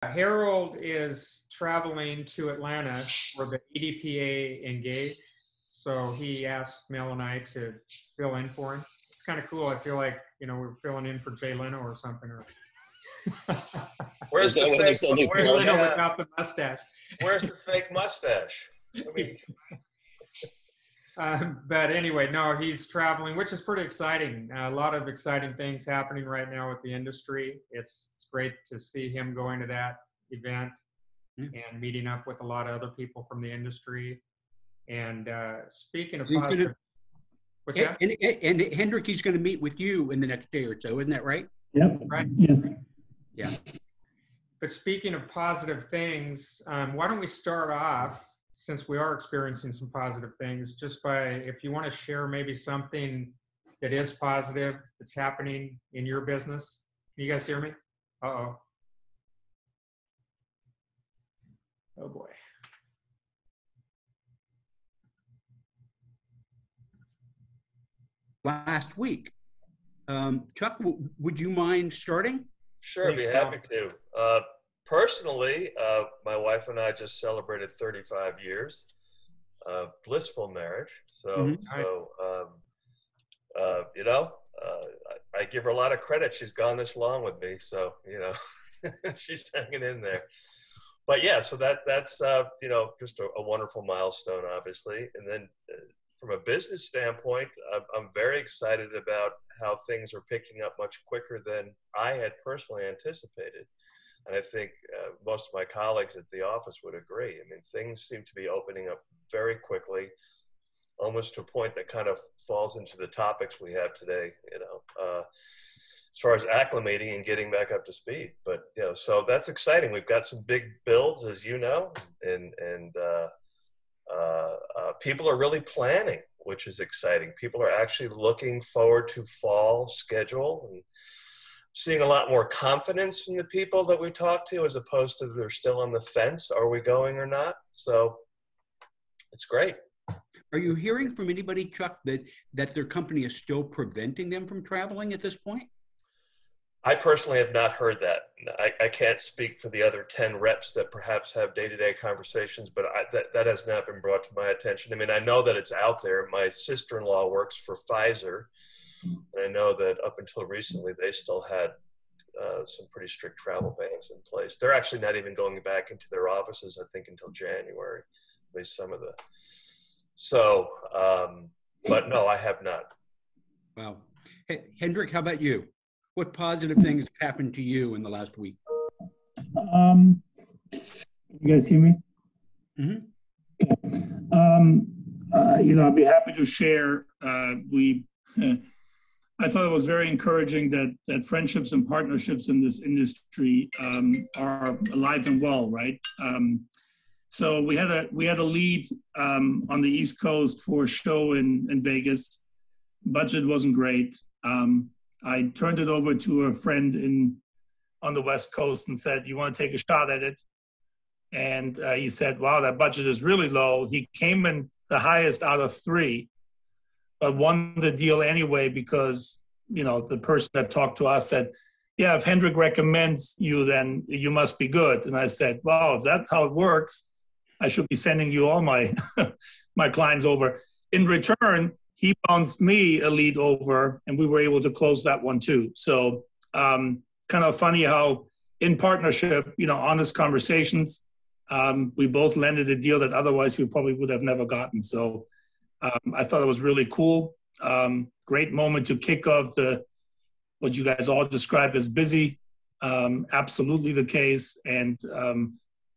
Harold is traveling to Atlanta for the EDPA Engage. So he asked Mel and I to fill in for him. It's kind of cool. I feel like, we're filling in for Jay Leno or something. Or Where's the fake? Jay Leno without the mustache. Where's the fake mustache? But anyway, no, he's traveling, which is pretty exciting. A lot of exciting things happening right now with the industry. It's great to see him going to that event and meeting up with a lot of other people from the industry. And speaking of positive, what's that? And Hendrik, he's going to meet with you in the next day or so, isn't that right? Yep. Right. Yes. Yeah. But speaking of positive things, why don't we start off, since we are experiencing some positive things, just by, if you want to share maybe something that is positive that's happening in your business. Can you guys hear me? Uh-oh. Oh boy. Last week. Chuck, would you mind starting? Sure, I'd be happy to. Personally, my wife and I just celebrated 35 years of blissful marriage. So, I give her a lot of credit. She's gone this long with me, so she's hanging in there. But yeah, so that's just a wonderful milestone, obviously. And then from a business standpoint, I'm very excited about how things are picking up much quicker than I had personally anticipated. And I think most of my colleagues at the office would agree. I mean, things seem to be opening up very quickly, almost to a point that kind of falls into the topics we have today, as far as acclimating and getting back up to speed. But, so that's exciting. We've got some big builds, as you know, and people are really planning, which is exciting. People are actually looking forward to fall schedule and seeing a lot more confidence in the people that we talk to, as opposed to they're still on the fence. Are we going or not? So it's great. Are you hearing from anybody, Chuck, that their company is still preventing them from traveling at this point? I personally have not heard that. I can't speak for the other 10 reps that perhaps have day-to-day conversations, but that has not been brought to my attention. I mean, I know that it's out there. My sister-in-law works for Pfizer, and I know that up until recently, they still had some pretty strict travel bans in place. They're actually not even going back into their offices, I think, until January, at least some of the. So, but no, I have not. Wow. Hey, Hendrik, how about you? What positive things happened to you in the last week? You guys hear me? Mm-hmm. I'd be happy to share. I thought it was very encouraging that friendships and partnerships in this industry are alive and well, right? So we had a lead on the East Coast for a show in Vegas. Budget wasn't great. I turned it over to a friend on the West Coast and said, "You want to take a shot at it?" And he said, "Wow, that budget is really low." He came in the highest out of 3, but won the deal anyway because, the person that talked to us said, "Yeah, if Hendrik recommends you, then you must be good." And I said, "Wow, if that's how it works, I should be sending you all my my clients over." In return, he bounced me a lead over, and we were able to close that one too. So kind of funny how in partnership, honest conversations, we both landed a deal that otherwise we probably would have never gotten. So I thought it was really cool. Great moment to kick off what you guys all described as busy. Absolutely the case. And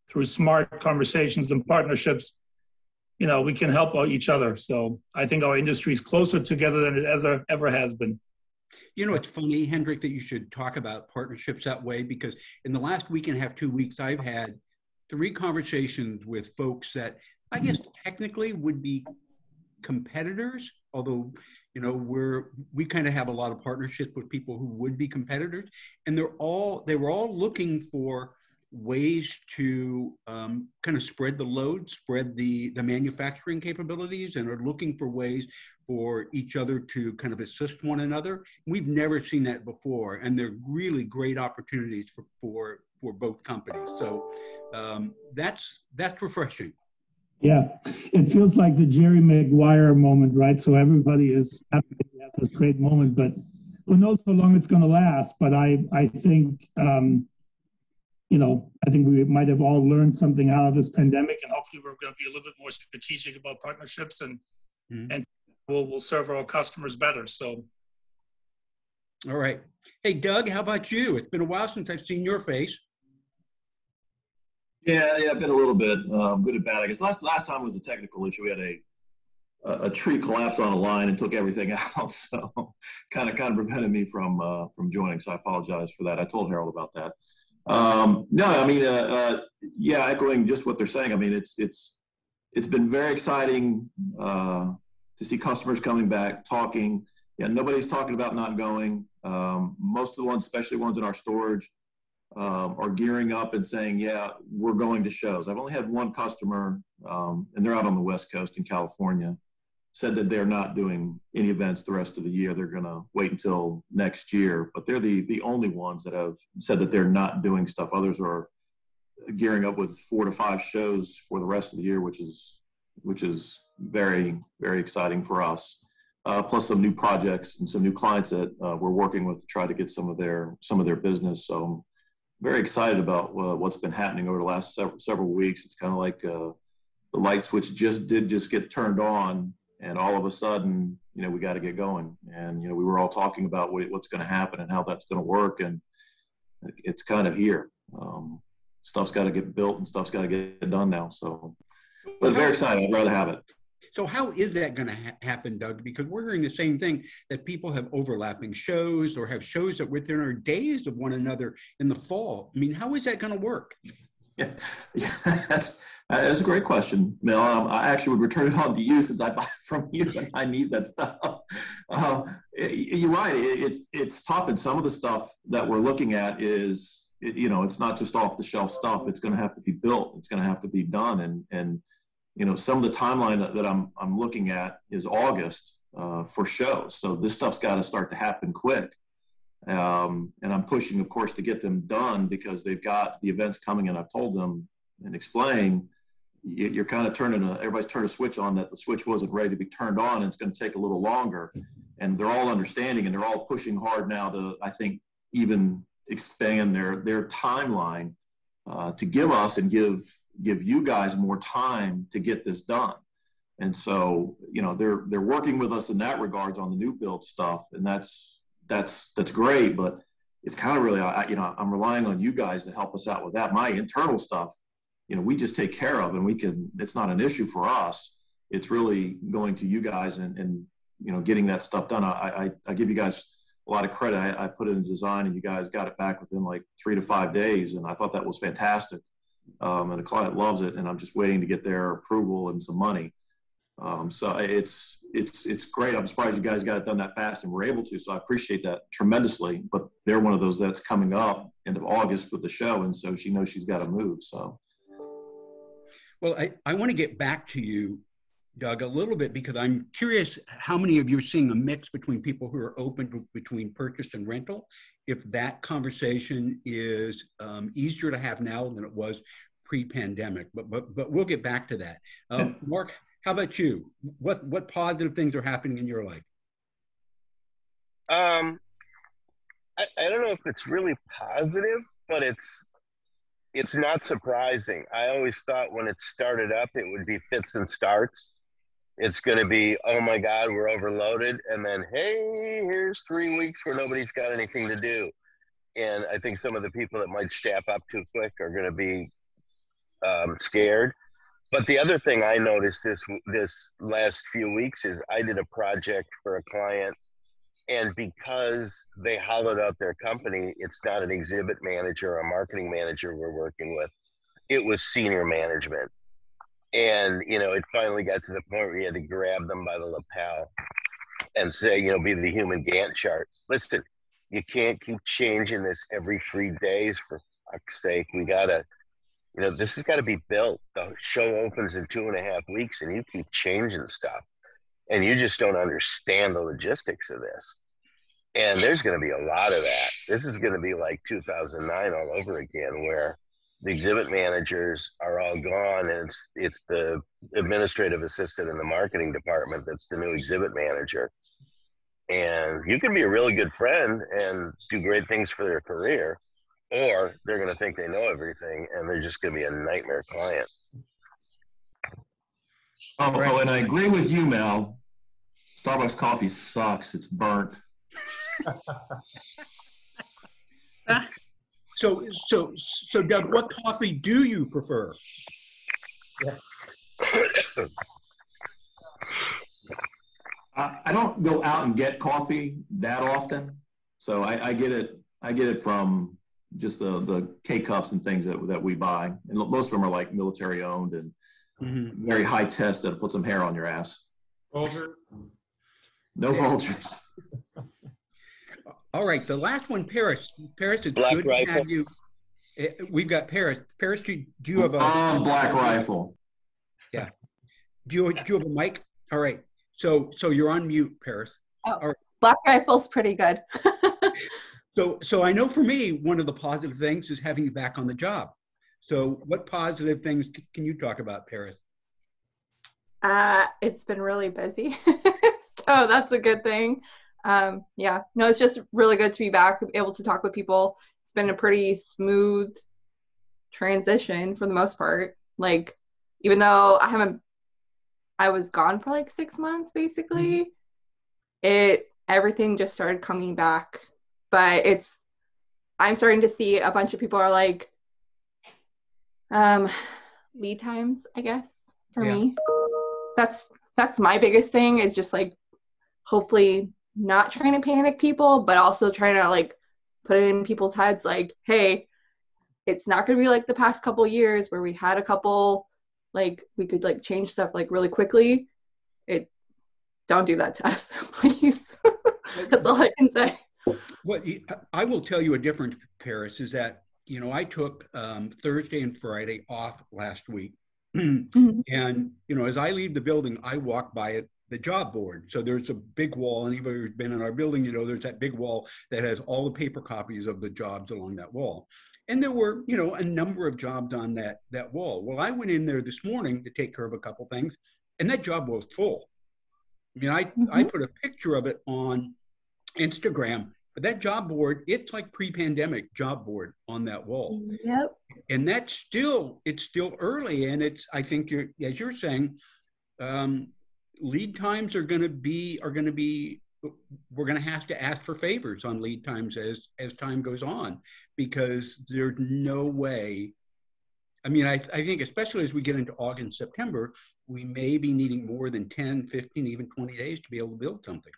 through smart conversations and partnerships, we can help each other. So I think our industry is closer together than it ever has been. It's funny, Hendrik, that you should talk about partnerships that way, because in the last week and a half, 2 weeks, I've had 3 conversations with folks that I guess technically would be competitors, although, we kind of have a lot of partnerships with people who would be competitors, and they were all looking for ways to kind of spread the load, spread the manufacturing capabilities, and are looking for ways for each other to kind of assist one another. We've never seen that before, and they're really great opportunities for for both companies. So that's refreshing. Yeah, it feels like the Jerry Maguire moment, right? So everybody is happy to have this great moment, but who knows how long it's going to last? But I think, I think we might have all learned something out of this pandemic, and hopefully we're going to be a little bit more strategic about partnerships, and we'll serve our customers better. So, all right. Hey, Doug, how about you? It's been a while since I've seen your face. Yeah, been a little bit good and bad. I guess last time was a technical issue. We had a tree collapse on a line and took everything out, so kind of prevented me from joining. So I apologize for that. I told Harold about that. No, I mean, yeah, echoing just what they're saying. I mean, it's been very exciting to see customers coming back, talking. Yeah, nobody's talking about not going. Most of the ones, especially ones in our storage, are gearing up and saying, yeah, we're going to shows. I've only had one customer, and they're out on the West Coast in California, said that they're not doing any events the rest of the year. They're going to wait until next year, but they're the only ones that have said that they're not doing stuff. Others are gearing up with 4 to 5 shows for the rest of the year, which is very, very exciting for us. Plus some new projects and some new clients that we're working with to try to get some of their business. So I'm very excited about what's been happening over the last several weeks. It's kind of like the light switch just get turned on, and all of a sudden, we got to get going. And, we were all talking about what's going to happen and how that's going to work. And it's kind of here. Stuff's got to get built and stuff's got to get done now. So, but very excited. I'd rather have it. So how is that going to happen, Doug? Because we're hearing the same thing, that people have overlapping shows or have shows that within our days of one another in the fall. I mean, how is that going to work? Yeah. That's a great question, Mel. I actually would return it on to you since I buy it from you and I need that stuff. You're right. It's tough. And some of the stuff that we're looking at is, it's not just off the shelf stuff. It's going to have to be built. It's going to have to be done. And some of the timeline that I'm looking at is August for shows. So this stuff's got to start to happen quick. And I'm pushing, of course, to get them done because they've got the events coming, and I've told them and explained, you're kind of everybody's turned a switch on that the switch wasn't ready to be turned on, and it's going to take a little longer. And they're all understanding, and they're all pushing hard now to, I think, even expand their timeline to give us and give you guys more time to get this done. And so, they're working with us in that regards on the new build stuff, and that's great, but it's kind of really, I'm relying on you guys to help us out with that. My internal stuff, we just take care of, and it's not an issue for us. It's really going to you guys and getting that stuff done. I give you guys a lot of credit. I put it in design, and you guys got it back within like 3 to 5 days. And I thought that was fantastic. And the client loves it, and I'm just waiting to get their approval and some money. So it's great. I'm surprised you guys got it done that fast and were able to. So I appreciate that tremendously. But they're one of those that's coming up end of August with the show, and so she knows she's got to move. So, well, I want to get back to you, Doug, a little bit, because I'm curious how many of you are seeing a mix between people who are open between purchase and rental. If that conversation is easier to have now than it was pre-pandemic, but we'll get back to that. Mark, how about you? What positive things are happening in your life? I don't know if it's really positive, but it's not surprising. I always thought when it started up, it would be fits and starts. It's going to be, oh my God, we're overloaded. And then, hey, here's 3 weeks where nobody's got anything to do. And I think some of the people that might staff up too quick are going to be scared. But the other thing I noticed this last few weeks is I did a project for a client, and because they hollowed out their company, it's not an exhibit manager or a marketing manager we're working with. It was senior management. And, it finally got to the point where you had to grab them by the lapel and say, be the human Gantt chart. Listen, you can't keep changing this every 3 days, for fuck's sake. We got to, this has got to be built. The show opens in 2.5 weeks, and you keep changing stuff. And you just don't understand the logistics of this. And there's going to be a lot of that. This is going to be like 2009 all over again, where the exhibit managers are all gone, and it's the administrative assistant in the marketing department that's the new exhibit manager. And you can be a really good friend and do great things for their career, or they're going to think they know everything, and they're just going to be a nightmare client. Oh, and I agree with you, Mel. Starbucks coffee sucks. It's burnt. So Doug, what coffee do you prefer? I don't go out and get coffee that often, so I get it from just the K cups and things that we buy, and most of them are like military owned and very high test that put some hair on your ass. Folger? No Folgers. All right, the last one, Paris. Paris, it's Black good Rifle. to have you. We've got Paris. Paris, do you have a Black Rifle? Yeah. Do you have a mic? All right. So you're on mute, Paris. Oh, All right. Black Rifle's pretty good. So I know for me, one of the positive things is having you back on the job. So what positive things can you talk about, Paris? It's been really busy. So that's a good thing. Yeah, no, it's just really good to be back, able to talk with people. It's been a pretty smooth transition for the most part. Like, even though I was gone for like 6 months, basically, everything just started coming back. But I'm starting to see a bunch of people are like, lead times, I guess, for me. That's my biggest thing, is just like, hopefully not trying to panic people, but also trying to like put it in people's heads like, hey, it's not going to be like the past couple years where we had a couple, like we could like change stuff like really quickly. Don't do that to us, please. That's all I can say. Well, I will tell you a difference, Paris, is that, I took Thursday and Friday off last week. And, as I leave the building, I walk by it, the job board. So there's a big wall. Anybody who's been in our building, there's that big wall that has all the paper copies of the jobs along that wall. And there were, a number of jobs on that wall. Well, I went in there this morning to take care of a couple things, and that job was full. I mean, I put a picture of it on Instagram, but that job board, it's like pre-pandemic job board on that wall. Yep. And it's still early. And I think as you're saying, lead times are going to be, we're going to have to ask for favors on lead times as time goes on, because there's no way. I mean, I think especially as we get into August and September, we may be needing more than 10, 15, even 20 days to be able to build something.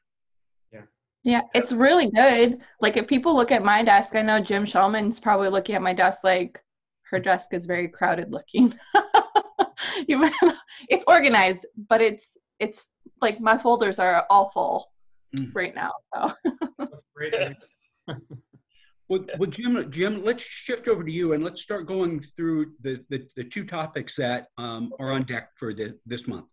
Yeah, it's really good. Like, if people look at my desk, I know Jim Shelman's probably looking at my desk like, her desk is very crowded looking. It's organized, but it's like my folders are all full right now. So That's great. Well, Jim, let's shift over to you and let's start going through the two topics that are on deck for this month.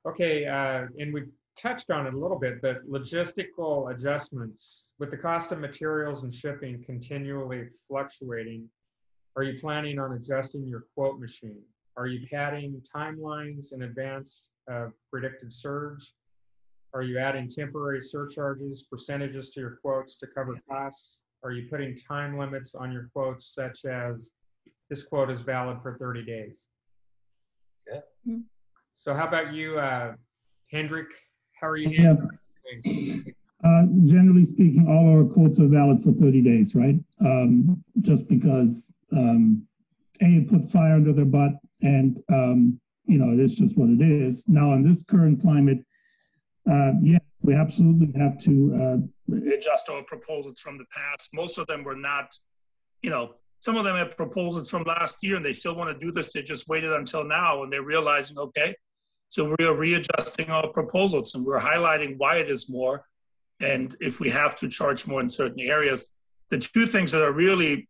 Okay, and we've touched on it a little bit, but logistical adjustments with the cost of materials and shipping continually fluctuating. Are you planning on adjusting your quote machine? Are you padding timelines in advance of predicted surge? Are you adding temporary surcharges, percentages to your quotes to cover costs? Are you putting time limits on your quotes, such as this quote is valid for 30 days? Yeah. So how about you, Hendrik? How are you handling things? Generally speaking, all our quotes are valid for 30 days, right? Just because, it puts fire under their butt, and, it is just what it is. Now, in this current climate, yes, we absolutely have to adjust our proposals from the past. Most of them were not, some of them have proposals from last year and they still want to do this. They just waited until now and they're realizing, okay, so we are readjusting our proposals and we're highlighting why it is more. And if we have to charge more in certain areas, the two things that are really,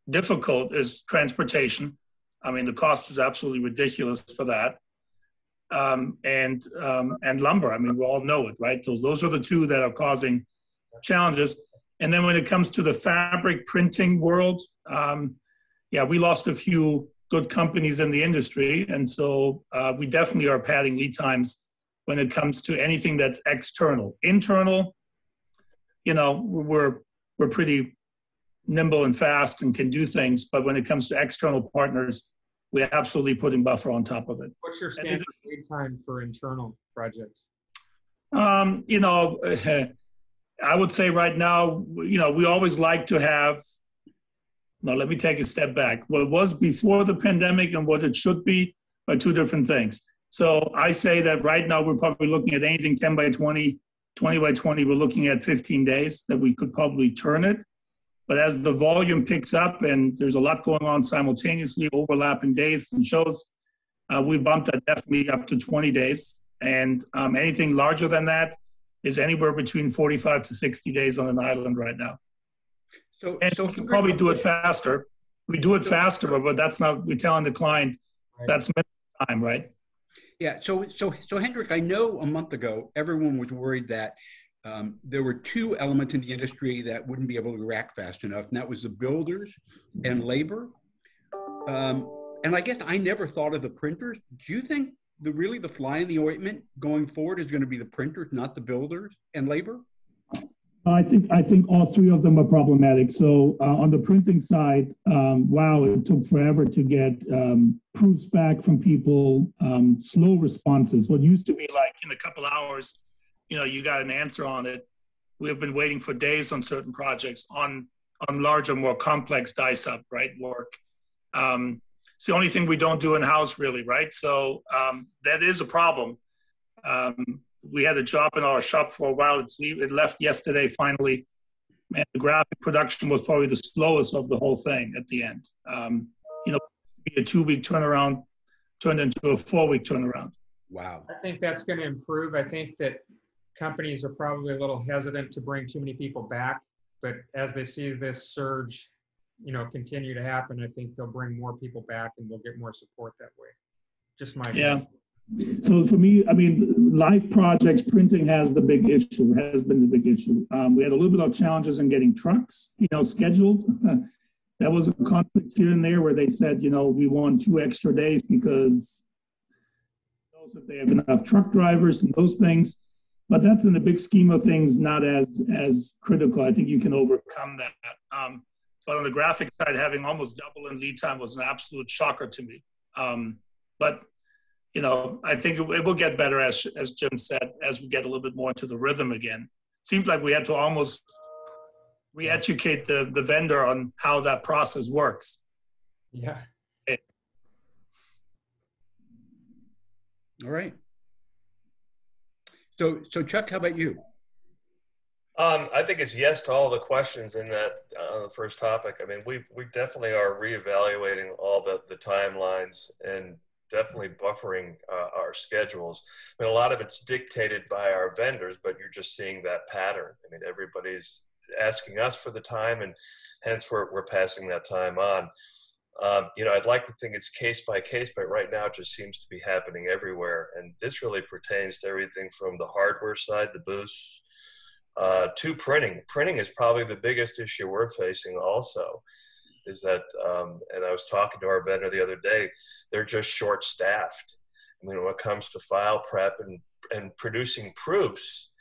difficult is transportation. I mean, the cost is absolutely ridiculous for that. And lumber. I mean, we all know it, right? Those are the two that are causing challenges. And then when it comes to the fabric printing world, yeah, we lost a few good companies in the industry. And so we definitely are padding lead times when it comes to anything that's external. Internal, you know, we're pretty nimble and fast and can do things. But when it comes to external partners, we're absolutely putting buffer on top of it. What's your standard lead time for internal projects? You know, I would say right now, you know, we always like to have, now let me take a step back. What was before the pandemic and what it should be are two different things. So I say that right now we're probably looking at anything 10 by 20, 20 by 20, we're looking at 15 days that we could probably turn it. But as the volume picks up and there's a lot going on simultaneously, overlapping days and shows, we bumped that definitely up to 20 days. And anything larger than that is anywhere between 45 to 60 days on an island right now. So we can probably do it faster. We do it faster, but that's not, we're telling the client that's minimum time, right? Yeah, so Hendrik, I know a month ago, everyone was worried that there were two elements in the industry that wouldn't be able to react fast enough, and that was the builders and labor. And I guess I never thought of the printers. Do you think really the fly in the ointment going forward is going to be the printers, not the builders and labor? I think all three of them are problematic. So on the printing side, wow, it took forever to get proofs back from people, slow responses. What used to be like in a couple hours, you know, you got an answer on it. We've been waiting for days on certain projects on larger, more complex die-sub, right, work. It's the only thing we don't do in-house really, right? So that is a problem. We had a job in our shop for a while. It left yesterday finally. And the graphic production was probably the slowest of the whole thing at the end. You know, a 2-week turnaround turned into a 4-week turnaround. Wow. I think that's going to improve. I think that companies are probably a little hesitant to bring too many people back, but as they see this surge, you know, continue to happen, I think they'll bring more people back and we'll get more support that way. Just my opinion. So for me, I mean, live projects, printing has been the big issue. We had a little bit of challenges in getting trucks, you know, scheduled. That was a conflict here and there where they said, you know, we want 2 extra days because if they have enough truck drivers and those things. But that's in the big scheme of things, not as critical. I think you can overcome that. But on the graphic side, having almost double in lead time was an absolute shocker to me. But you know, I think it will get better, as Jim said, as we get a little bit more into the rhythm again. It seems like we had to almost re-educate the vendor on how that process works. Yeah. All right. So Chuck, how about you? I think it's yes to all the questions in that the first topic. I mean, we definitely are reevaluating all the timelines and definitely buffering our schedules. I mean, a lot of it's dictated by our vendors, but you're just seeing that pattern. I mean, everybody's asking us for the time, and hence we're passing that time on. You know, I'd like to think it's case by case, but right now it just seems to be happening everywhere. And this really pertains to everything from the hardware side, the booths, to printing. Printing is probably the biggest issue we're facing also. Is that, and I was talking to our vendor the other day, they're just short-staffed. I mean, when it comes to file prep and producing proofs,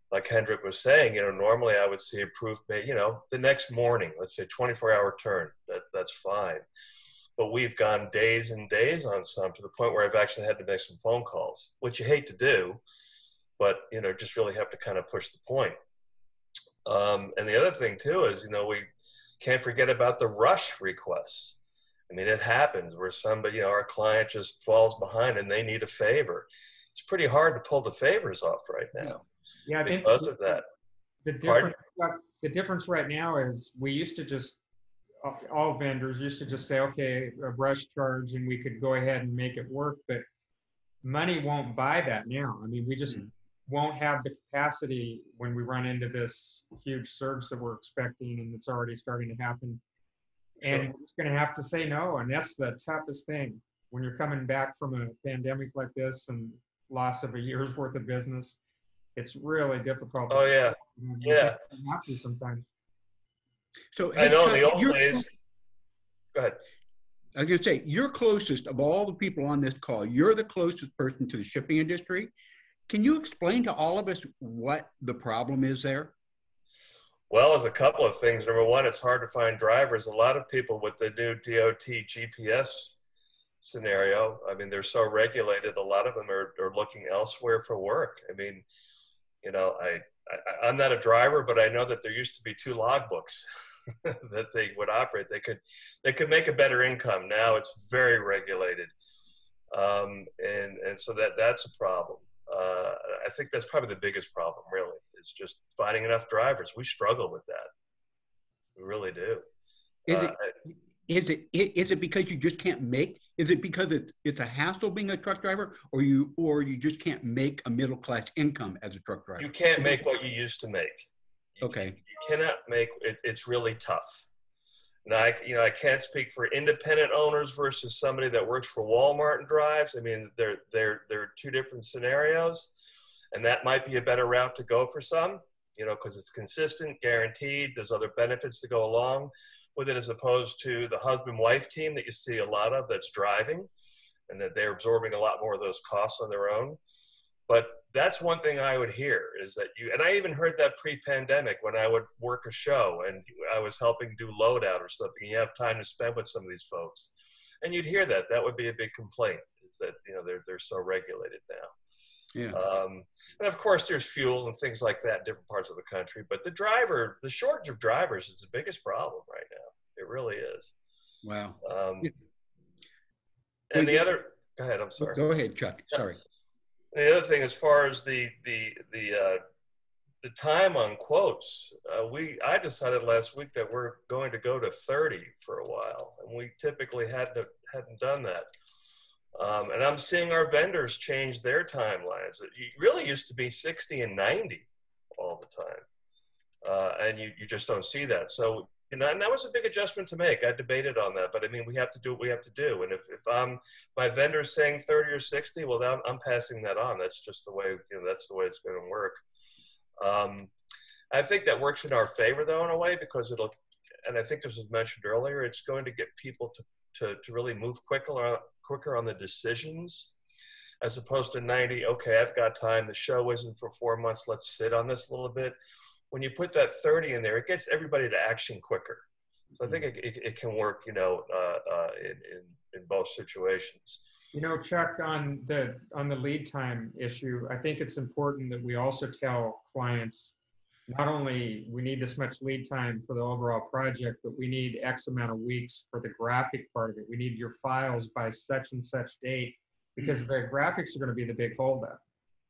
like Hendrik was saying, you know, normally I would see a proof made, you know, the next morning, let's say 24-hour turn, that's fine. But we've gone days and days on some, to the point where I've actually had to make some phone calls, which you hate to do, but, you know, just really have to kind of push the point. And the other thing too is, you know, we can't forget about the rush requests. I mean, it happens where somebody, you know, our client just falls behind and they need a favor. It's pretty hard to pull the favors off right now. Yeah, I think because of that. The difference right now is we used to just, all vendors used to just say, okay, a rush charge, and we could go ahead and make it work, but money won't buy that now. I mean, we just won't have the capacity when we run into this huge surge that we're expecting, and it's already starting to happen. Sure. And we're just going to have to say no. And that's the toughest thing when you're coming back from a pandemic like this and loss of a year's worth of business. it's really difficult. Oh yeah, yeah. You have to sometimes. So, I hey, know in Chuck, the old days. Go ahead. I was going to say, you're closest of all the people on this call. You're the closest person to the shipping industry. Can you explain to all of us what the problem is there? Well, there's a couple of things. Number one, it's hard to find drivers. A lot of people with the new DOT GPS scenario, I mean, they're so regulated, a lot of them are looking elsewhere for work. I mean, you know, I'm not a driver, but I know that there used to be 2 logbooks that they would operate. They could make a better income. Now it's very regulated. And so that's a problem. I think that's probably the biggest problem, really, is just finding enough drivers. We struggle with that. We really do. Is it because you just can't make? Is it because it's a hassle being a truck driver, or you just can't make a middle class income as a truck driver? You can't make what you used to make. Okay. You cannot make it. It's really tough. Now, I can't speak for independent owners versus somebody that works for Walmart and drives. I mean, they're 2 different scenarios, and that might be a better route to go for some, you know, because it's consistent, guaranteed. There's other benefits to go along with it, as opposed to the husband-wife team that you see a lot of that's driving, and that they're absorbing a lot more of those costs on their own. But that's one thing I would hear is that and I even heard that pre-pandemic when I would work a show and I was helping do loadout or something. You have time to spend with some of these folks, and you'd hear that. That would be a big complaint, is that, you know, they're so regulated now. Yeah. And of course, there's fuel and things like that in different parts of the country. But the shortage of drivers is the biggest problem right now. It really is. Wow. And the other, go ahead. I'm sorry. Go ahead, Chuck. Sorry. The other thing, as far as the time on quotes, I decided last week that we're going to go to 30 for a while, and we typically hadn't done that. And I'm seeing our vendors change their timelines. It really used to be 60 and 90 all the time, and you just don't see that. So, you know, and that was a big adjustment to make. I debated on that, but I mean, we have to do what we have to do. And if my vendor's saying 30 or 60, well, then I'm passing that on. That's just the way, you know, that's the way it's going to work. I think that works in our favor, though, in a way, because and I think this was mentioned earlier, it's going to get people to really move quicker on the decisions, as opposed to 90. Okay, I've got time. The show isn't for 4 months. Let's sit on this a little bit. When you put that 30 in there, it gets everybody to action quicker. So I think it can work, you know, in both situations. You know, Chuck, on the lead time issue, I think it's important that we also tell clients, not only we need this much lead time for the overall project, but we need X amount of weeks for the graphic part of it. We need your files by such and such date, because the graphics are going to be the big holdup.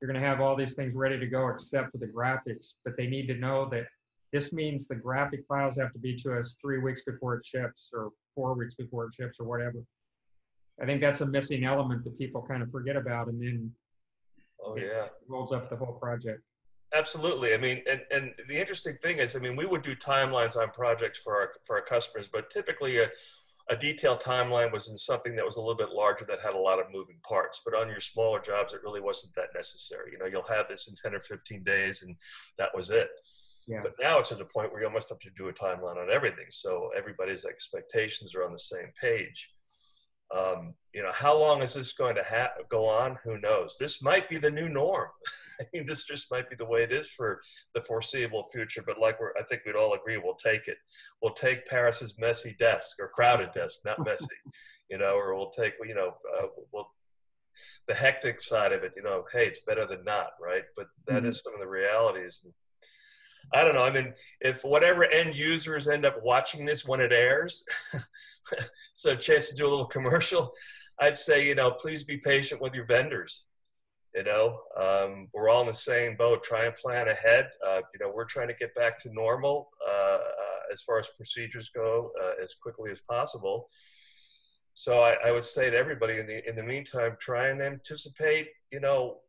You're going to have all these things ready to go except for the graphics, but they need to know that this means the graphic files have to be to us 3 weeks before it ships, or 4 weeks before it ships, or whatever. I think that's a missing element that people kind of forget about, and then it rolls up the whole project. Absolutely. I mean, and the interesting thing is, I mean, we would do timelines on projects for our customers, but typically a detailed timeline was in something that was a little bit larger that had a lot of moving parts. But on your smaller jobs, it really wasn't that necessary. You know, you'll have this in 10 or 15 days, and that was it. Yeah. But now it's at the point where you almost have to do a timeline on everything, so everybody's expectations are on the same page. You know, how long is this going to go on? Who knows? This might be the new norm. I mean, this just might be the way it is for the foreseeable future. But like I think we'd all agree, we'll take it. We'll take Paris's messy desk, or crowded desk, not messy, you know, or we'll take, you know, the hectic side of it. You know, hey, it's better than not, right? But that is some of the realities. And I don't know. I mean, if whatever end users end up watching this when it airs, so a chance to do a little commercial, I'd say, you know, please be patient with your vendors. You know, we're all in the same boat. Try and plan ahead. You know, we're trying to get back to normal as far as procedures go as quickly as possible. So I would say to everybody in the meantime, try and anticipate, you know,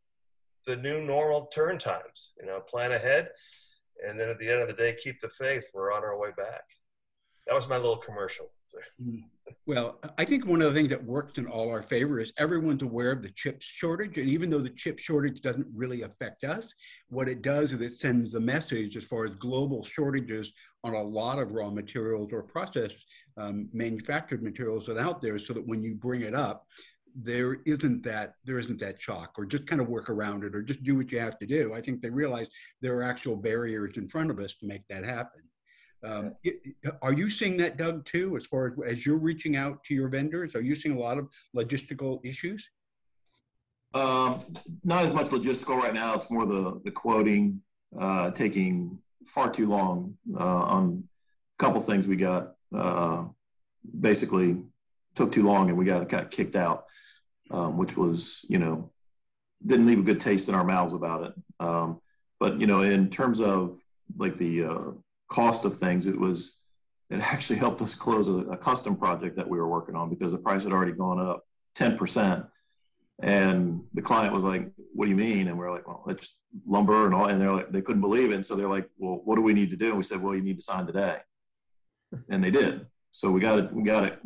the new normal turn times. You know, plan ahead. And then at the end of the day, keep the faith. We're on our way back. That was my little commercial. Well, I think one of the things that works in all our favor is everyone's aware of the chip shortage. And even though the chip shortage doesn't really affect us, what it does is it sends a message as far as global shortages on a lot of raw materials or processed manufactured materials that are out there, so that when you bring it up, there isn't that shock, or just kind of work around it, or just do what you have to do. I think they realize there are actual barriers in front of us to make that happen. Are you seeing that, Doug, too, as far as you're reaching out to your vendors? Are you seeing a lot of logistical issues? Not as much logistical right now. It's more the quoting, taking far too long on a couple things we got. Basically took too long and we got kicked out, which was, didn't leave a good taste in our mouths about it. But, in terms of like the cost of things, it actually helped us close a custom project that we were working on, because the price had already gone up 10%. And the client was like, "What do you mean?" And we're like, "Well, it's lumber and all." And they're like, they couldn't believe it. And so they're like, "Well, what do we need to do?" And we said, "Well, you need to sign today." And they did. So we got it.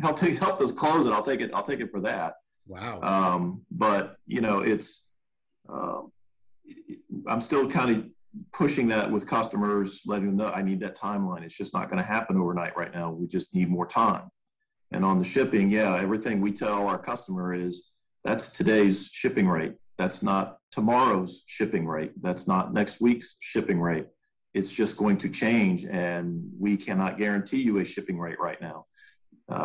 Help us close it. I'll take it for that. Wow. But it's, I'm still kind of pushing that with customers, letting them know I need that timeline. It's just not going to happen overnight right now. We just need more time. And on the shipping, everything we tell our customer is that's today's shipping rate. That's not tomorrow's shipping rate. That's not next week's shipping rate. It's just going to change, and we cannot guarantee you a shipping rate right now.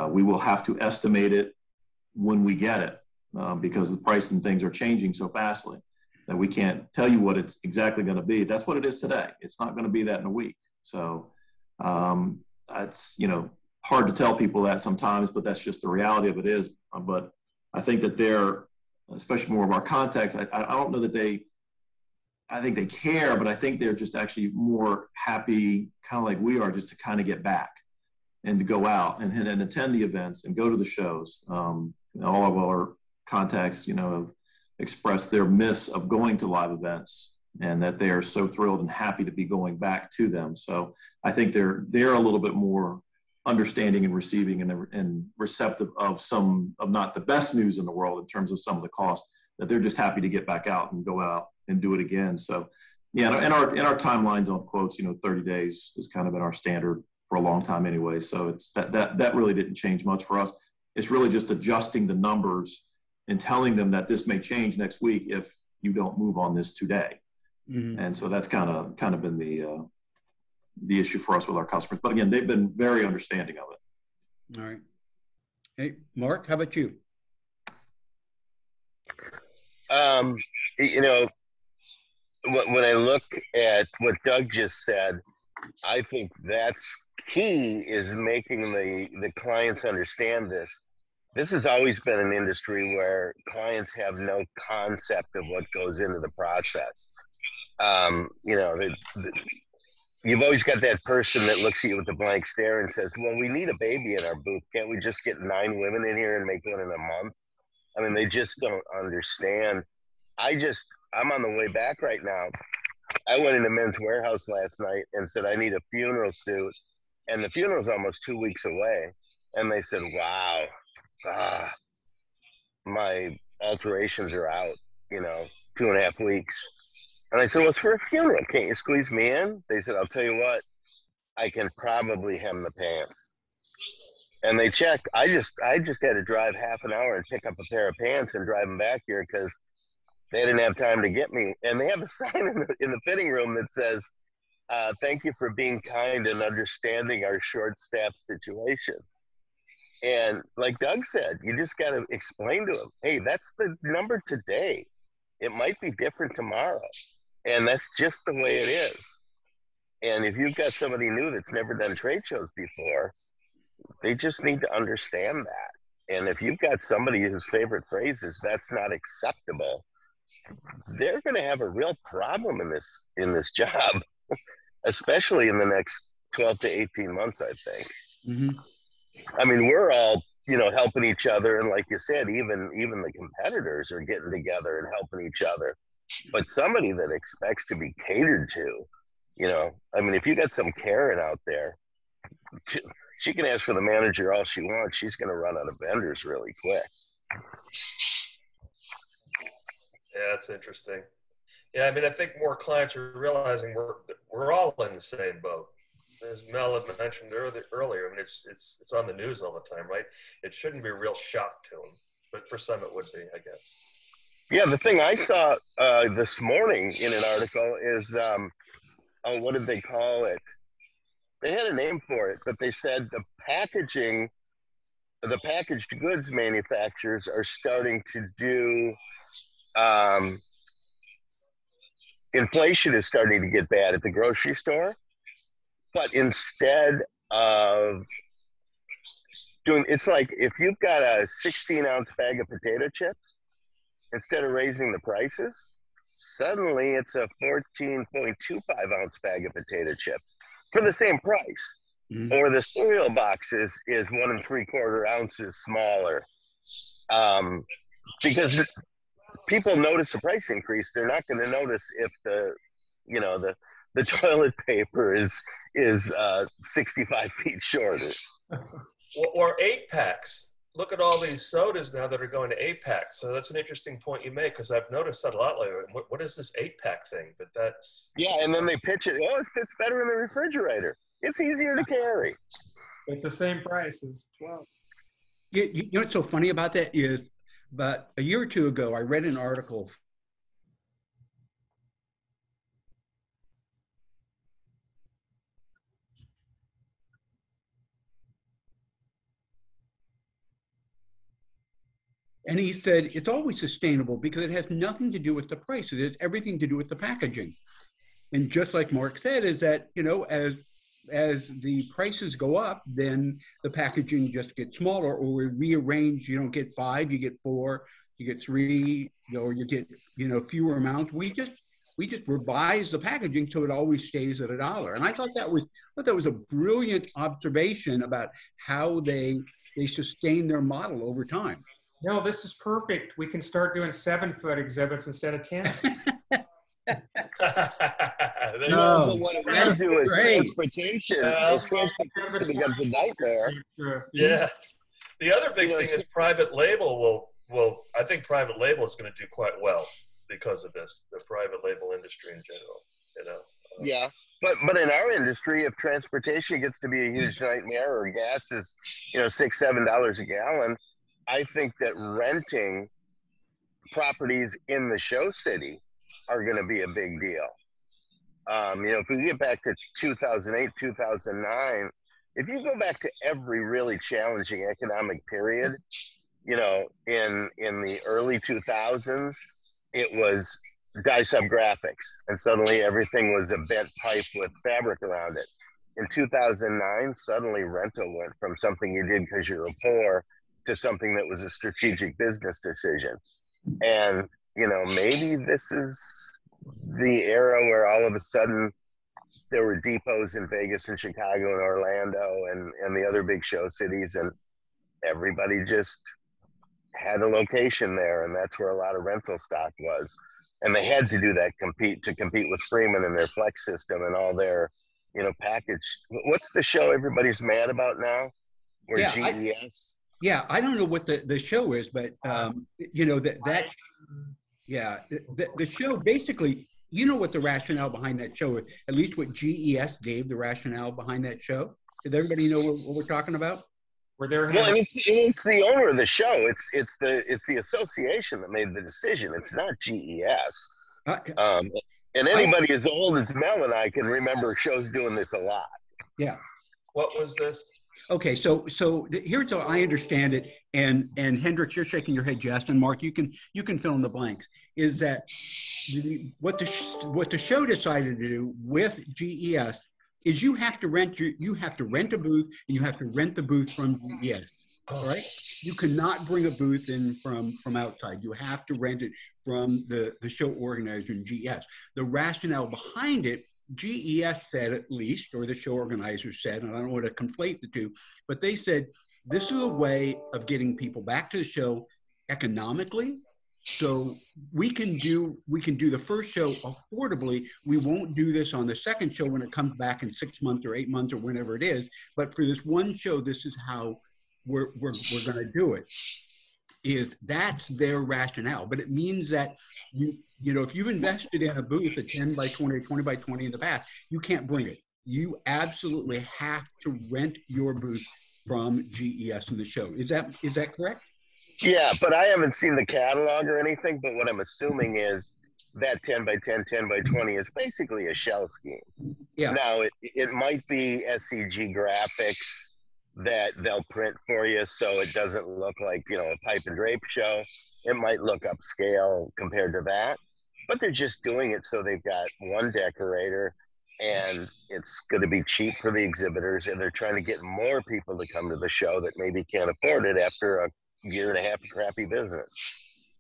We will have to estimate it when we get it, because the price and things are changing so fastly that we can't tell you what it's exactly going to be. That's what it is today. It's not going to be that in a week. So that's, hard to tell people that sometimes, but that's just the reality of it is. But I think that they're, especially more of our contacts, I don't know that I think they care, but I think they're just actually more happy, kind of like we are, just to kind of get back and to go out and attend the events and go to the shows. All of our contacts, have expressed their miss of going to live events, and that they are so thrilled and happy to be going back to them. So I think they're a little bit more understanding and receiving and receptive of some of not the best news in the world in terms of some of the costs, that they're just happy to get back out and go out and do it again. So and our timelines on quotes, 30 days has kind of been our standard for a long time anyway. So it's that really didn't change much for us. It's really just adjusting the numbers and telling them that this may change next week if you don't move on this today. Mm-hmm. And so that's kind of been the issue for us with our customers. But again, they've been very understanding of it. All right. Hey, Mark, how about you? When I look at what Doug just said, I think that's key, is making the clients understand this. This has always been an industry where clients have no concept of what goes into the process. You've always got that person that looks at you with a blank stare and says, "Well, we need a baby in our booth. Can't we just get 9 women in here and make one in a month?" I mean, they just don't understand. I'm on the way back right now. I went into Men's Warehouse last night and said, "I need a funeral suit." And the funeral's almost 2 weeks away. And they said, "Wow, my alterations are out, 2.5 weeks. And I said, "Well, it's for a funeral. Can't you squeeze me in?" They said, "I'll tell you what, I can probably hem the pants." And they checked. I just had to drive half an hour and pick up a pair of pants and drive them back here because they didn't have time to get me. And they have a sign in the fitting room that says, "Thank you for being kind and understanding our short-staffed situation." And like Doug said, you just got to explain to them, "Hey, that's the number today. It might be different tomorrow. And that's just the way it is." And if you've got somebody new that's never done trade shows before, they just need to understand that. And if you've got somebody whose favorite phrase is "that's not acceptable," they're going to have a real problem in this job, especially in the next 12 to 18 months, I think. Mm-hmm. I mean, we're all, helping each other. And like you said, even the competitors are getting together and helping each other. But somebody that expects to be catered to, I mean, if you got some Karen out there, she can ask for the manager all she wants. She's going to run out of vendors really quick. Yeah, that's interesting. Yeah, I mean, I think more clients are realizing we're all in the same boat. As Mel had mentioned earlier, I mean, it's on the news all the time, right? It shouldn't be a real shock to them, but for some it would be, I guess. Yeah, the thing I saw this morning in an article is, oh, what did they call it? They had a name for it, but they said the packaged goods manufacturers are starting to do, inflation is starting to get bad at the grocery store, but instead of doing, it's like if you've got a 16-ounce bag of potato chips, instead of raising the prices, suddenly it's a 14.25-ounce bag of potato chips for the same price. Mm-hmm. Or the cereal box is 1 3/4 ounces smaller. Because people notice the price increase, they're not going to notice if the toilet paper is 65 feet shorter. Or 8-packs. Look at all these sodas now that are going to 8-packs. So that's an interesting point you make, because I've noticed that a lot lately. What is this 8-pack thing? But that's... Yeah, and then they pitch it, oh, it fits better in the refrigerator. It's easier to carry. It's the same price as 12. You know what's so funny about that is, about a year or two ago, I read an article. And he said, it's always sustainable because it has nothing to do with the price. It has everything to do with the packaging. And just like Mark said, is that, you know, as the prices go up, then the packaging just gets smaller, or we rearrange. You don't get 5, you get 4, you get 3, or you get, you know, fewer amounts. We just revise the packaging so it always stays at $1. And I thought that was a brilliant observation about how they sustain their model over time. No, this is perfect. We can start doing 7-foot exhibits instead of 10. No, but what it will do is transportation. Transportation becomes a nightmare. Yeah. The other big thing is private label I think private label is going to do quite well because of this, the private label industry in general, you know. Yeah. But in our industry, if transportation gets to be a huge nightmare, or gas is, you know, $6, $7 a gallon, I think that renting properties in the show city are going to be a big deal. You know, if we get back to 2008, 2009, if you go back to every really challenging economic period, you know, in the early 2000s, it was dye-sub graphics, and suddenly everything was a bent pipe with fabric around it. In 2009, suddenly rental went from something you did because you were poor to something that was a strategic business decision. And, you know, maybe this is the era where all of a sudden there were depots in Vegas and Chicago and Orlando and the other big show cities, and everybody just had a location there, and that's where a lot of rental stock was. And they had to do that to compete with Freeman and their flex system and all their, you know, package. What's the show everybody's mad about now? Where GES? I don't know what the show is, but you know, the show basically, you know what the rationale behind that show is, at least what GES gave the rationale behind that show. Does everybody know what we're talking about? Well, it's the owner of the show. It's the association that made the decision. It's not GES. And anybody as old as Mel and I can remember shows doing this a lot. Yeah. What was this? Okay, so here's how I understand it, and Hendricks, you're shaking your head, yes, and Mark, you can fill in the blanks. Is that what the show decided to do with GES is you have to rent a booth, and you have to rent the booth from GES. All right, you cannot bring a booth in from outside. You have to rent it from the show organizer in GES. The rationale behind it, GES said, at least, or the show organizers said, and I don't want to conflate the two, but they said this is a way of getting people back to the show economically So we can do the first show affordably. We won't do this on the second show when it comes back in 6 months or 8 months or whenever it is. But for this one show, this is how we're going to do it. That's their rationale. But it means that you know, if you've invested in a booth at 10 by 20 or 20 by 20 in the past, you can't bring it. You absolutely have to rent your booth from GES in the show. Is that correct? Yeah, but I haven't seen the catalog or anything, but what I'm assuming is that 10 by 10, 10 by 20 is basically a shell scheme. Yeah. Now, it might be SCG graphics that they'll print for you so it doesn't look like, you know, a pipe and drape show. It might look upscale compared to that, but they're just doing it so they've got one decorator and it's going to be cheap for the exhibitors, and they're trying to get more people to come to the show that maybe can't afford it after a year and a half of crappy business.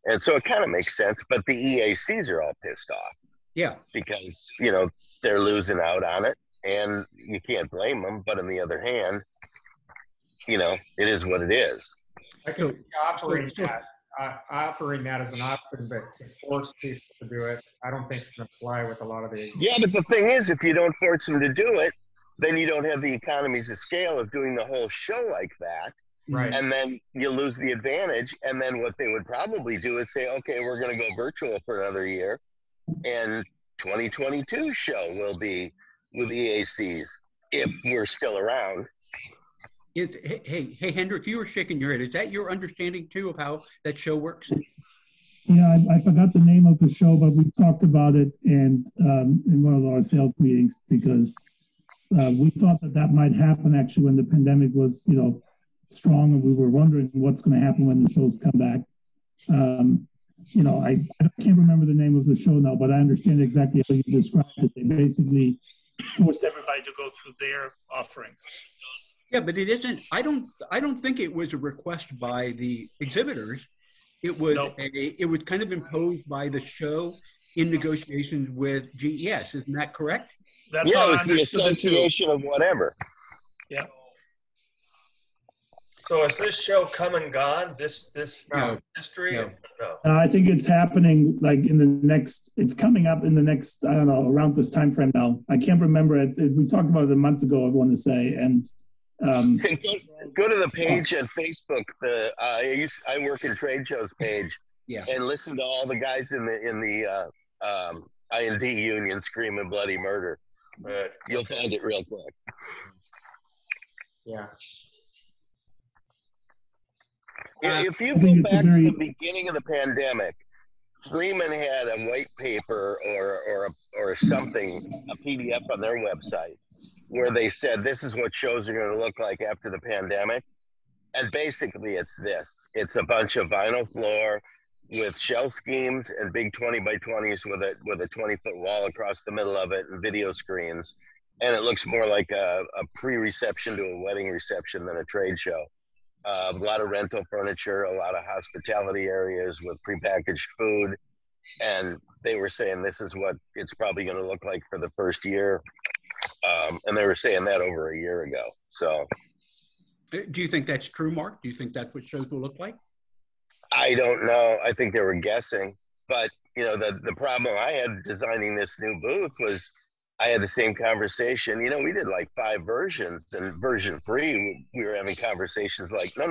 And so it kind of makes sense, but the EACs are all pissed off. Yeah. Because, you know, they're losing out on it, and you can't blame them. But on the other hand, you know, it is what it is. I can see offering that as an option, but to force people to do it, I don't think it's going to fly with a lot of the. Yeah, but the thing is, if you don't force them to do it, then you don't have the economies of scale of doing the whole show like that. Right. And then you lose the advantage. And then what they would probably do is say, okay, we're going to go virtual for another year. And 2022 show will be with EACs if we're still around. Hey, Hendrik, you were shaking your head. Is that your understanding too of how that show works? Yeah, I forgot the name of the show, but we talked about it in one of our sales meetings, because we thought that might happen actually when the pandemic was, you know, strong, and we were wondering what's going to happen when the shows come back. You know, I can't remember the name of the show now, but I understand exactly how you described it. They basically forced everybody to go through their offerings. Yeah, but it isn't. I don't think it was a request by the exhibitors. It was it was kind of imposed by the show in negotiations with GES. Isn't that correct? That's yeah, how it I was the understood it too. association of whatever. Yeah. So is this show come and gone? This history? No. No. I think it's happening like in the next. It's coming up in the next. I don't know, around this time frame now. I can't remember it. We talked about it a month ago, I want to say, and. Go to the page on Facebook. I work in trade shows page, yeah, and listen to all the guys in the I&D union screaming bloody murder. You'll find it real quick. Yeah. If you go back to the beginning of the pandemic, Freeman had a white paper or something, a PDF on their website, where they said this is what shows are going to look like after the pandemic. And basically it's this. It's a bunch of vinyl floor with shell schemes and big 20 by 20s with a 20-foot wall across the middle of it and video screens. And it looks more like a pre-reception to a wedding reception than a trade show. A lot of rental furniture, a lot of hospitality areas with prepackaged food. And they were saying this is what it's probably going to look like for the first year. And they were saying that over a year ago. So, do you think that's true, Mark? Do you think that's what shows will look like? I don't know. I think they were guessing. But, you know, the problem I had designing this new booth was I had the same conversation. You know, we did like 5 versions, and version 3, we were having conversations like, no.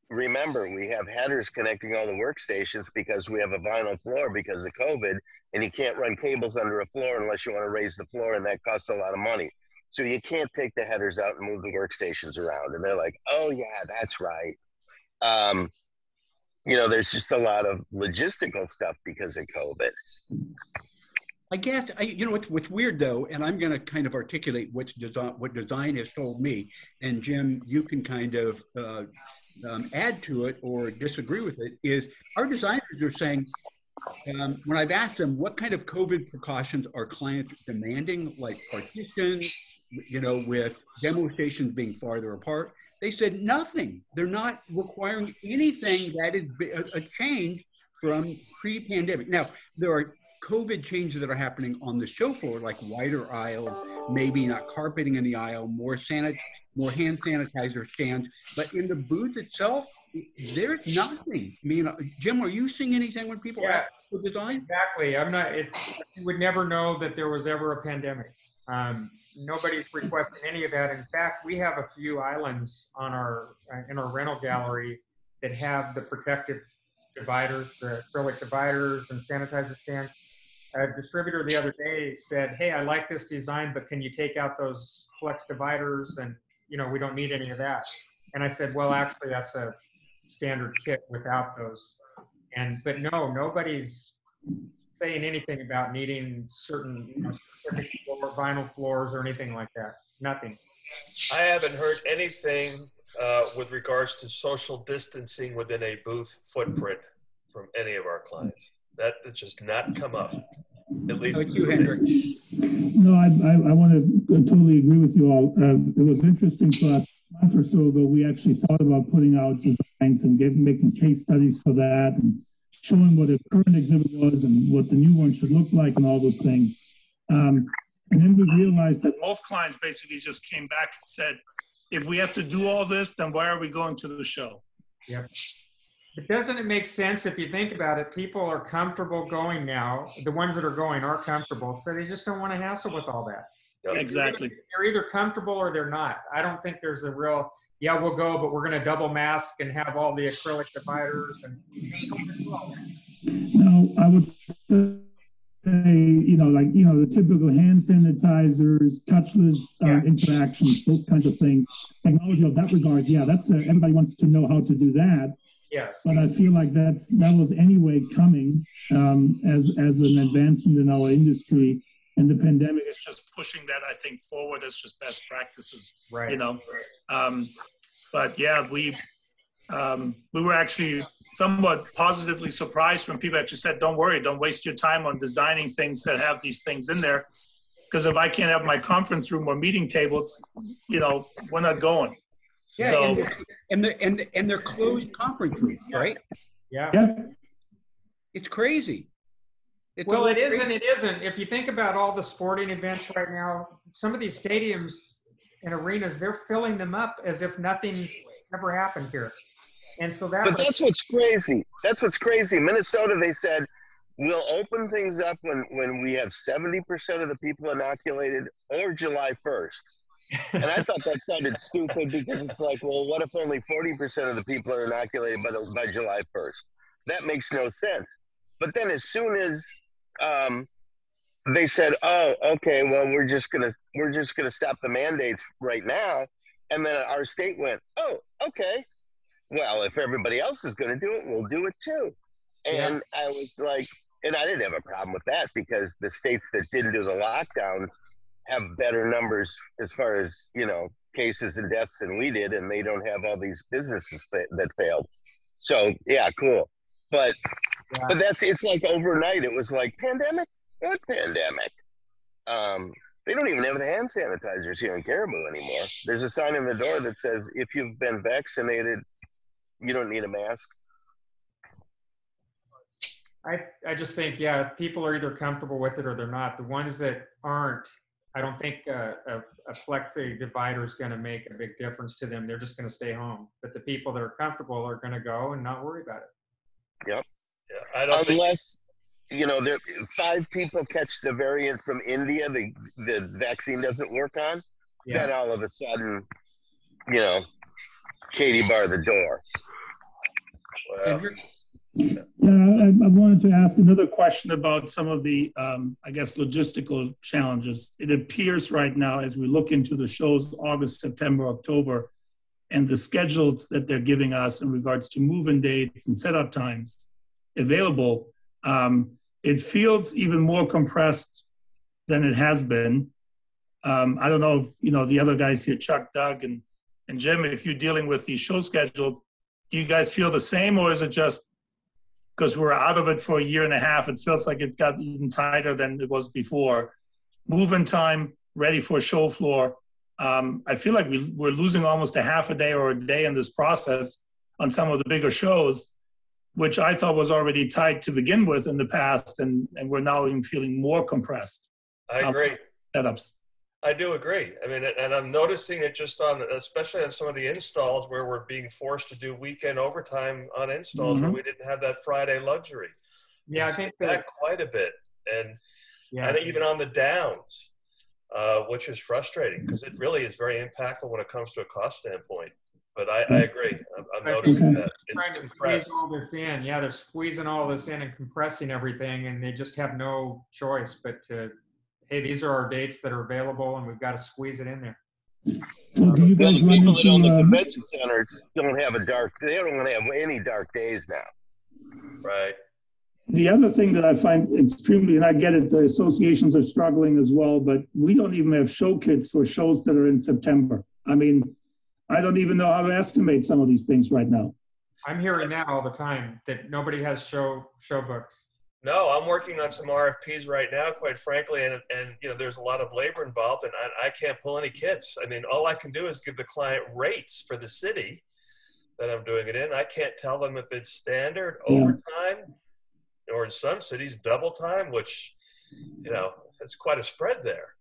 Remember, we have headers connecting all the workstations because we have a vinyl floor because of COVID, and you can't run cables under a floor unless you want to raise the floor, and that costs a lot of money. So you can't take the headers out and move the workstations around. And they're like, oh yeah, that's right. You know, there's just a lot of logistical stuff because of COVID. I guess, you know, what's weird though, and I'm going to kind of articulate what design has told me, and Jim, you can kind of add to it or disagree with it, is our designers are saying, when I've asked them what kind of COVID precautions are clients demanding, like partitions, you know, with demo stations being farther apart, they said nothing. They're not requiring anything that is a change from pre-pandemic. Now, there are COVID changes that are happening on the show floor, like wider aisles, maybe not carpeting in the aisle, more hand sanitizer stands. But in the booth itself, There's nothing. I mean, Jim, are you seeing anything when people ask for design? Exactly. I'm not. You would never know that there was ever a pandemic. Nobody's requesting any of that. In fact, we have a few islands on in our rental gallery that have the protective dividers, the acrylic dividers and sanitizer stands. A distributor the other day said, "Hey, I like this design, but can you take out those flex dividers? And we don't need any of that." And I said, "Well, actually, that's a standard kit without those." But no, nobody's saying anything about needing certain specific vinyl floors or anything like that. Nothing. I haven't heard anything with regards to social distancing within a booth footprint from any of our clients. That has just not come up. At least you, Hendrik. No, I want to totally agree with you all. It was interesting to us a month or so ago. We actually thought about putting out designs and making case studies for that and showing what a current exhibit was and what the new one should look like and all those things. And then we realized that most clients basically just came back and said, if we have to do all this, then why are we going to the show? Yep. But doesn't it make sense if you think about it? People are comfortable going now. The ones that are going are comfortable, so they just don't want to hassle with all that. Yep. Exactly. They're either comfortable or they're not. I don't think there's a real, we'll go, but we're going to double mask and have all the acrylic dividers and do all that. No, I would say, the typical hand sanitizers, touchless interactions, those kinds of things. Technology of that regard, that's everybody wants to know how to do that. Yes. But I feel like that was anyway coming as an advancement in our industry, and the pandemic is just pushing that, I think, forward as just best practices. Right. But we were actually somewhat positively surprised when people actually said, "Don't worry, don't waste your time on designing things that have these things in there, because if I can't have my conference room or meeting tables, we're not going." Yeah, so, and they're closed conference rooms, right? Yeah. It's crazy. Well, it is and it isn't. If you think about all the sporting events right now, some of these stadiums and arenas, they're filling them up as if nothing's ever happened here. And so But that's what's crazy. That's what's crazy. Minnesota, they said, we'll open things up when we have 70% of the people inoculated or July 1st. And I thought that sounded stupid because it's like, well, what if only 40% of the people are inoculated by July 1st? That makes no sense. But then as soon as they said, "Oh, okay, well, we're just gonna stop the mandates right now," and then our state went, "Oh, okay. Well, if everybody else is going to do it, we'll do it too." And I was like, and I didn't have a problem with that because the states that didn't do the lockdowns have better numbers as far as, cases and deaths than we did, and they don't have all these businesses that failed. So, cool. But it's like overnight, it was like, pandemic? What pandemic? They don't even have the hand sanitizers here in Caribou anymore. There's a sign on the door that says, if you've been vaccinated, you don't need a mask. I just think, people are either comfortable with it or they're not. The ones that aren't, I don't think a plexi divider is going to make a big difference to them. They're just going to stay home. But the people that are comfortable are going to go and not worry about it. Yep. Yeah, I don't Unless, there 5 people catch the variant from India, the vaccine doesn't work on, then all of a sudden, Katie bar the door. Well, I wanted to ask another question about some of the, logistical challenges. It appears right now, as we look into the shows, August, September, October, and the schedules that they're giving us in regards to move-in dates and setup times available, it feels even more compressed than it has been. I don't know if, the other guys here, Chuck, Doug, and Jim, if you're dealing with these show schedules, do you guys feel the same, or is it just because we're out of it for a year and a half, it feels like it got even tighter than it was before? Move-in time, ready for show floor. I feel like we're losing almost a half a day or a day in this process on some of the bigger shows, which I thought was already tight to begin with in the past, and we're now even feeling more compressed. I agree. Setups. I do agree. I mean, and I'm noticing it just on, especially on some of the installs where we're being forced to do weekend overtime on installs where we didn't have that Friday luxury. Yeah, I think that quite a bit, and even on the downs, which is frustrating because it really is very impactful when it comes to a cost standpoint. But I agree. I'm noticing that it's trying to squeeze all this in. Yeah, they're squeezing all this in and compressing everything, and they just have no choice but to, hey, these are our dates that are available, and we've got to squeeze it in there. So do you Well, guys the run people that own the into, convention centers don't have they don't have any dark days now. right. the other thing that I find extremely, and I get it, the associations are struggling as well, but we don't even have show kits for shows that are in September. I mean, I don't even know how to estimate some of these things right now. I'm hearing that all the time, that nobody has show books. No, I'm working on some RFPs right now, quite frankly, and you know, there's a lot of labor involved, and I can't pull any kits. I mean, all I can do is give the client rates for the city that I'm doing it in. I can't tell them if it's standard, overtime, or in some cities, double time, which, you know, it's quite a spread there.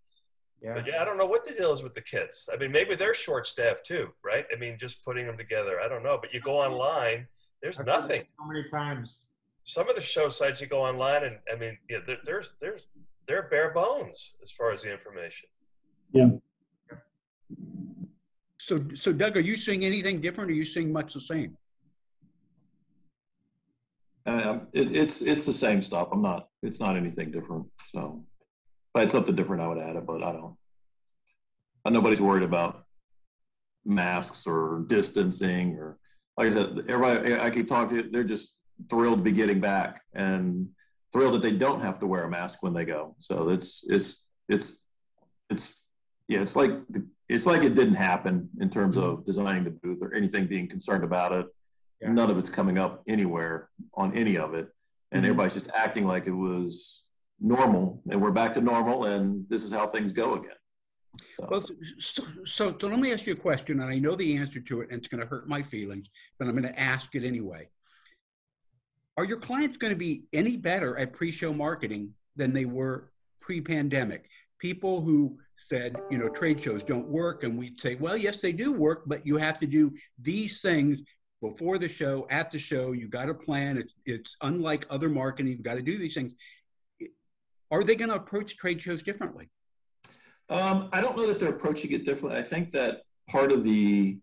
Yeah. But yeah, I don't know what the deal is with the kits. I mean, maybe they're short-staffed too, right? I mean, just putting them together. I don't know. But you go online, there's nothing. So many times. Some of the show sites you go online, and I mean, yeah, they're bare bones as far as the information. Yeah. So Doug, are you seeing anything different? Or are you seeing much the same? It's the same stuff. It's not anything different. So, if I had something different, I would add it, but I don't. Nobody's worried about masks or distancing or, like I said, everybody I keep talking to, they're just thrilled to be getting back and thrilled that they don't have to wear a mask when they go. So it's like it didn't happen in terms of designing the booth or anything being concerned about it. Yeah. None of it's coming up anywhere on any of it. And everybody's just acting like it was normal and we're back to normal and this is how things go again. So. Well, so let me ask you a question, and I know the answer to it, and it's going to hurt my feelings, but I'm going to ask it anyway. Are your clients going to be any better at pre-show marketing than they were pre-pandemic? People who said, you know, trade shows don't work, and we'd say, well, yes, they do work, but you have to do these things before the show, at the show. You got to plan. It's unlike other marketing. You've got to do these things. Are they going to approach trade shows differently? I don't know that they're approaching it differently. I think that part of the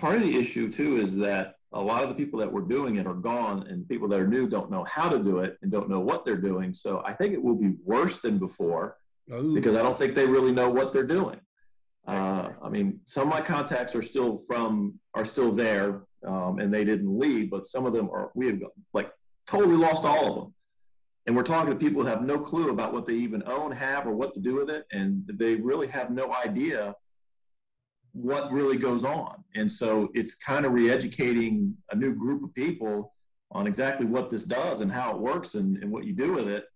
issue too is that a lot of the people that were doing it are gone, and people that are new don't know how to do it and don't know what they're doing. So I think it will be worse than before because I don't think they really know what they're doing. I mean, some of my contacts are still there, and they didn't leave, but some of them we have like totally lost all of them. And we're talking to people who have no clue about what they even own, have, or what to do with it. And they really have no idea what really goes on. And so it's kind of re-educating a new group of people on exactly what this does and how it works and what you do with it.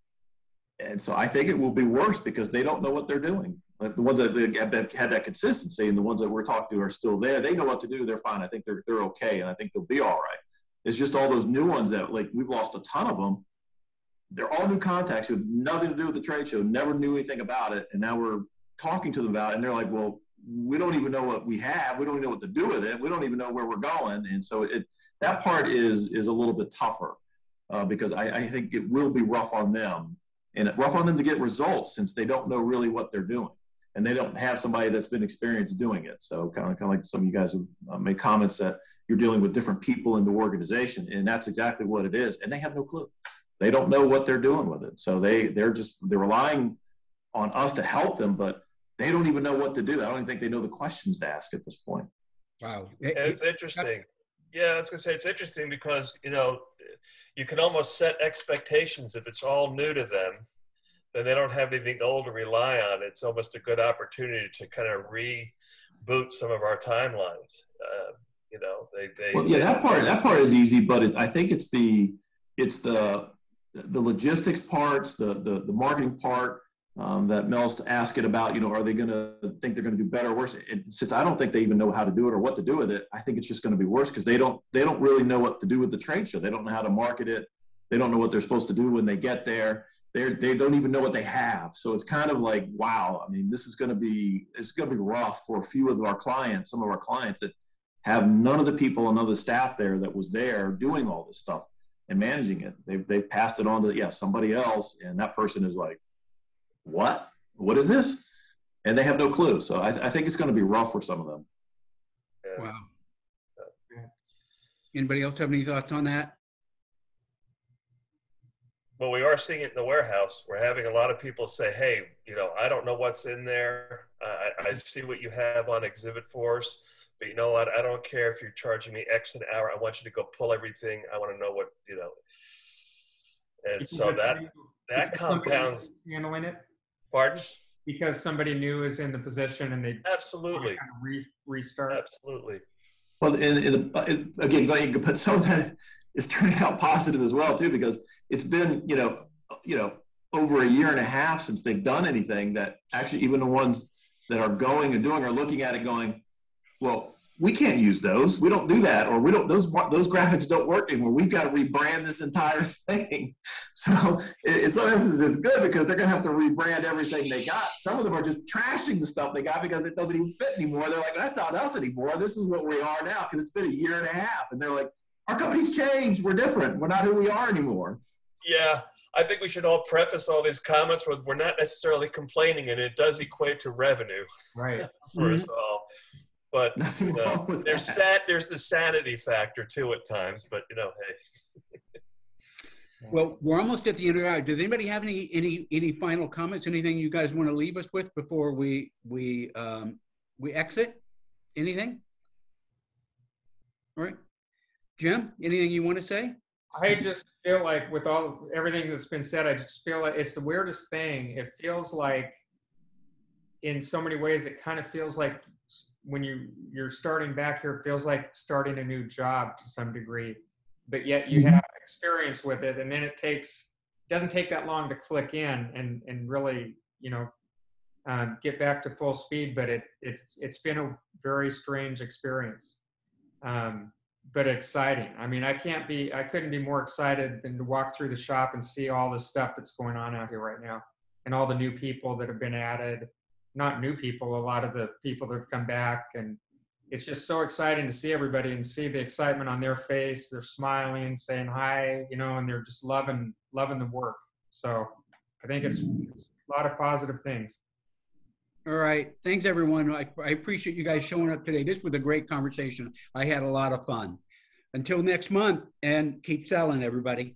And so I think it will be worse because they don't know what they're doing. Like the ones that had that consistency and the ones that we're talking to are still there. They know what to do. They're fine. I think they're okay. And I think they'll be all right. It's just all those new ones that, like, we've lost a ton of them. They're all new contacts who have nothing to do with the trade show, never knew anything about it. And now we're talking to them about it. And they're like, well, we don't even know what we have. We don't even know what to do with it. We don't even know where we're going. And so that part is a little bit tougher because I think it will be rough on them, and rough on them to get results since they don't know really what they're doing. And they don't have somebody that's been experienced doing it. So kind of like some of you guys have made comments that you're dealing with different people in the organization. And that's exactly what it is. And they have no clue. They don't know what they're doing with it. So they're relying on us to help them, but they don't even know what to do. I don't even think they know the questions to ask at this point. Wow. It's interesting. Yeah, I was going to say it's interesting because, you know, you can almost set expectations if it's all new to them, then they don't have anything old to rely on. It's almost a good opportunity to kind of reboot some of our timelines. You know, well, yeah, that part is easy, but I think it's the logistics parts, the marketing part that Mel's asking about. You know, are they going to think they're going to do better or worse? Since I don't think they even know how to do it or what to do with it, I think it's just going to be worse because they don't really know what to do with the trade show. They don't know how to market it. They don't know what they're supposed to do when they get there. they don't even know what they have. So it's kind of like, wow. I mean, this is going to be rough for a few of our clients, some of our clients that have none of the people and none of the staff there that was there doing all this stuff and managing it. They've passed it on to somebody else, and that person is like, what is this? And they have no clue. So I think it's going to be rough for some of them. Yeah. Wow. Anybody else have any thoughts on that? Well, we are seeing it in the warehouse. We're having a lot of people say, hey, I don't know what's in there. I see what you have on exhibit for us, but you know what? I don't care if you're charging me X an hour. I want you to go pull everything. I want to know what, And so that compounds. Handling it? Pardon? Because somebody new is in the position and they absolutely kind of restart. Absolutely. Well, again, but some of that is turning out positive as well too, because it's been over a year and a half since they've done anything. That actually even the ones that are going and doing are looking at it going, well, we can't use those. We don't do that, or we don't. Those graphics don't work anymore. We've got to rebrand this entire thing. So in some instances, it's good because they're going to have to rebrand everything they got. Some of them are just trashing the stuff they got because it doesn't even fit anymore. They're like, that's not us anymore. This is what we are now because it's been a year and a half. And they're like, our company's changed. We're different. We're not who we are anymore. Yeah. I think we should all preface all these comments with we're not necessarily complaining, and it does equate to revenue, right, for us all. But there's the sanity factor too at times. But hey. Well, we're almost at the end of our. Does anybody have any final comments? Anything you guys want to leave us with before we exit? Anything? All right, Jim. Anything you want to say? I just feel like with everything that's been said, I just feel like it's the weirdest thing. It feels like, in so many ways, it kind of feels like when you're starting back here, it feels like starting a new job to some degree, but yet you have experience with it, and then it doesn't take that long to click in and really get back to full speed. But it's been a very strange experience, but exciting. I mean, I couldn't be more excited than to walk through the shop and see all the stuff that's going on out here right now, and all the new people that have been added. Not new people, a lot of the people that have come back, and it's just so exciting to see everybody and see the excitement on their face. They're smiling, saying hi, and they're just loving the work. So I think it's a lot of positive things. All right. Thanks, everyone. I appreciate you guys showing up today. This was a great conversation. I had a lot of fun. Until next month, and keep selling, everybody.